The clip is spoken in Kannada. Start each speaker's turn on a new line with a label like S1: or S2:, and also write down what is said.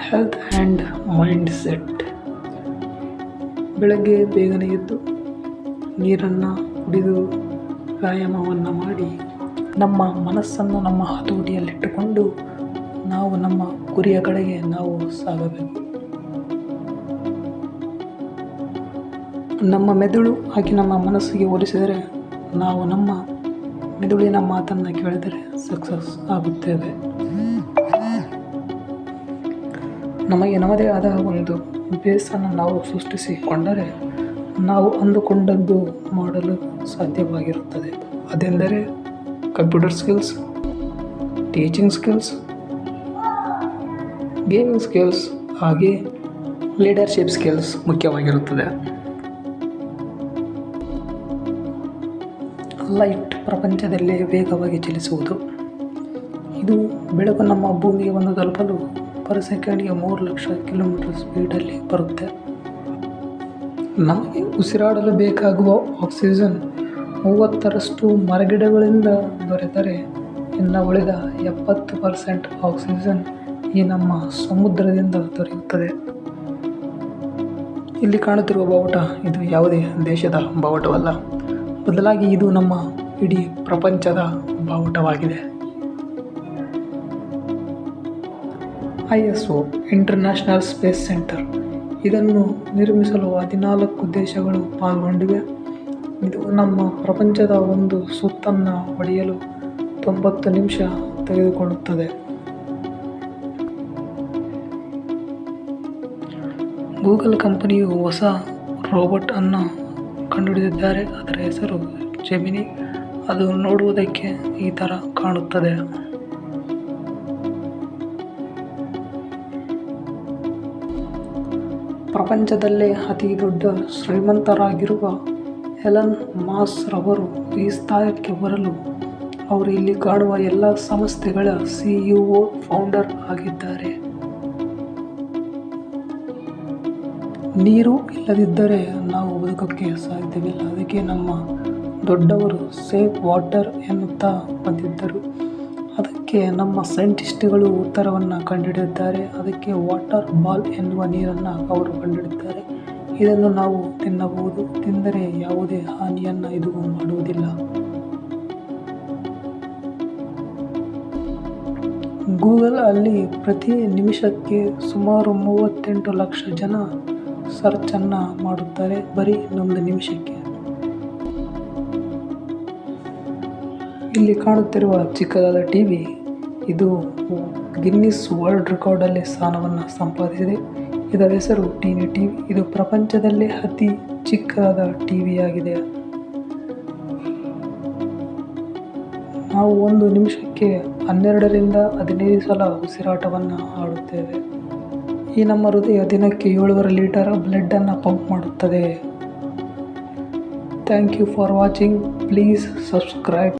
S1: Health and mind set. ಬೆಳಗ್ಗೆ ಬೇಗನೆ ಎದ್ದು ನೀರನ್ನು ಕುಡಿದು ವ್ಯಾಯಾಮವನ್ನು ಮಾಡಿ ನಮ್ಮ ಮನಸ್ಸನ್ನು ನಮ್ಮ ಹತೋಟಿಯಲ್ಲಿಟ್ಟುಕೊಂಡು ನಾವು ನಮ್ಮ ಗುರಿಯ ಕಡೆಗೆ ನಾವು ಸಾಗಬೇಕು. ನಮ್ಮ ಮೆದುಳು ಹಾಗೆ ನಮ್ಮ ಮನಸ್ಸಿಗೆ ಹೋಲಿಸಿದರೆ ನಾವು ನಮ್ಮ ಮೆದುಳಿನ ಮಾತನ್ನು ಕೇಳಿದರೆ ಸಕ್ಸಸ್ ಆಗುತ್ತೇವೆ. ನಮಗೆ ನಮ್ಮದೇ ಆದ ಒಂದು ಬೇಸನ್ನು ನಾವು ಸೃಷ್ಟಿಸಿಕೊಂಡರೆ ನಾವು ಅಂದುಕೊಂಡದ್ದು ಮಾಡಲು ಸಾಧ್ಯವಾಗಿರುತ್ತದೆ. ಅದೆಂದರೆ computer skills, teaching skills, gaming skills ಹಾಗೆ ಲೀಡರ್ಶಿಪ್ ಸ್ಕಿಲ್ಸ್ ಮುಖ್ಯವಾಗಿರುತ್ತದೆ. ಲೈಟ್ ಪ್ರಪಂಚದಲ್ಲೇ ವೇಗವಾಗಿ ಚಲಿಸುವುದು. ಇದು ಬೆಳಕು ನಮ್ಮ ಭೂಮಿಗೆ ಒಂದು ತಲುಪಲು ಪರ್ ಸೆಕೆಂಡ್ಗೆ 3 ಲಕ್ಷ ಕಿಲೋಮೀಟರ್ ಸ್ಪೀಡಲ್ಲಿ ಬರುತ್ತೆ. ನಮಗೆ ಉಸಿರಾಡಲು ಬೇಕಾಗುವ ಆಕ್ಸಿಜನ್ 30% ಮರಗಿಡಗಳಿಂದ ದೊರೆತರೆ ಇನ್ನು ಉಳಿದ 70% ಆಕ್ಸಿಜನ್ ಈ ನಮ್ಮ ಸಮುದ್ರದಿಂದ ದೊರೆಯುತ್ತದೆ. ಇಲ್ಲಿ ಕಾಣುತ್ತಿರುವ ಬಾವುಟ ಇದು ಯಾವುದೇ ದೇಶದ ಬಾವುಟವಲ್ಲ, ಬದಲಾಗಿ ಇದು ನಮ್ಮ ಇಡೀ ಪ್ರಪಂಚದ ಬಾವುಟವಾಗಿದೆ. ISO ಇಂಟರ್ನ್ಯಾಷನಲ್ ಸ್ಪೇಸ್ ಸೆಂಟರ್ ಇದನ್ನು ನಿರ್ಮಿಸಲು 14 ದೇಶಗಳು ಪಾಲ್ಗೊಂಡಿವೆ. ಇದು ನಮ್ಮ ಪ್ರಪಂಚದ ಒಂದು ಸುತ್ತನ್ನು ಹೊಡೆಯಲು 90 ನಿಮಿಷ ತೆಗೆದುಕೊಳ್ಳುತ್ತದೆ. ಗೂಗಲ್ ಕಂಪನಿಯು ಹೊಸ ರೋಬೋಟ್ ಅನ್ನು ಕಂಡುಹಿಡಿದಿದ್ದಾರೆ. ಅದರ ಹೆಸರು ಜೆಮಿನಿ. ಅದು ನೋಡುವುದಕ್ಕೆ ಈ ಥರ ಕಾಣುತ್ತದೆ. ಪ್ರಪಂಚದಲ್ಲೇ ಅತಿ ದೊಡ್ಡ ಶ್ರೀಮಂತರಾಗಿರುವ ಎಲನ್ ಮಾಸ್ ರವರು ಈ ಸ್ಥಾನಕ್ಕೆ ಬರಲು ಅವರು ಇಲ್ಲಿ ಕಾಣುವ ಎಲ್ಲ ಸಂಸ್ಥೆಗಳ CEO ಫೌಂಡರ್ ಆಗಿದ್ದಾರೆ. ನೀರು ಇಲ್ಲದಿದ್ದರೆ ನಾವು ಬದುಕೋಕ್ಕೆ ಸಾಧ್ಯವಿಲ್ಲ. ಅದಕ್ಕೆ ನಮ್ಮ ದೊಡ್ಡವರು ಸೇಫ್ ವಾಟರ್ ಎನ್ನುತ್ತಾ ಬಂದಿದ್ದರು. ಅದಕ್ಕೆ ನಮ್ಮ ಸೈಂಟಿಸ್ಟ್ಗಳು ಉತ್ತರವನ್ನು ಕಂಡುಹಿಡಿದಿದ್ದಾರೆ. ಅದಕ್ಕೆ ವಾಟರ್ ಬಾಲ್ ಎನ್ನುವ ನೀರನ್ನು ಅವರು ಕಂಡುಹಿಡಿದಿದ್ದಾರೆ. ಇದನ್ನು ನಾವು ತಿನ್ನಬಹುದು. ತಿಂದರೆ ಯಾವುದೇ ಹಾನಿಯನ್ನು ಇದು ಮಾಡುವುದಿಲ್ಲ. ಗೂಗಲ್ ಅಲ್ಲಿ ಪ್ರತಿ ನಿಮಿಷಕ್ಕೆ ಸುಮಾರು 38 ಲಕ್ಷ ಜನ ಸರ್ಚನ್ನು ಮಾಡುತ್ತಾರೆ ಬರೀ 1 ನಿಮಿಷಕ್ಕೆ. ಇಲ್ಲಿ ಕಾಣುತ್ತಿರುವ ಚಿಕ್ಕದಾದ ಟಿವಿ ಇದು ಗಿನ್ನಿಸ್ ವರ್ಲ್ಡ್ ರೆಕಾರ್ಡಲ್ಲಿ ಸ್ಥಾನವನ್ನು ಸಂಪಾದಿಸಿದೆ. ಇದರ ಹೆಸರು ಟೀನಿ ಟಿವಿ. ಇದು ಪ್ರಪಂಚದಲ್ಲೇ ಅತಿ ಚಿಕ್ಕದಾದ ಟಿವಿಯಾಗಿದೆ. ನಾವು 1 ನಿಮಿಷಕ್ಕೆ 12 ರಿಂದ 15 ಸಲ ಉಸಿರಾಟವನ್ನು ಆಡುತ್ತೇವೆ. ಈ ನಮ್ಮ ಹೃದಯ ದಿನಕ್ಕೆ 7.5 ಲೀಟರ್ ಬ್ಲಡ್ಡನ್ನು ಪಂಪ್ ಮಾಡುತ್ತದೆ. Thank you for watching. Please subscribe.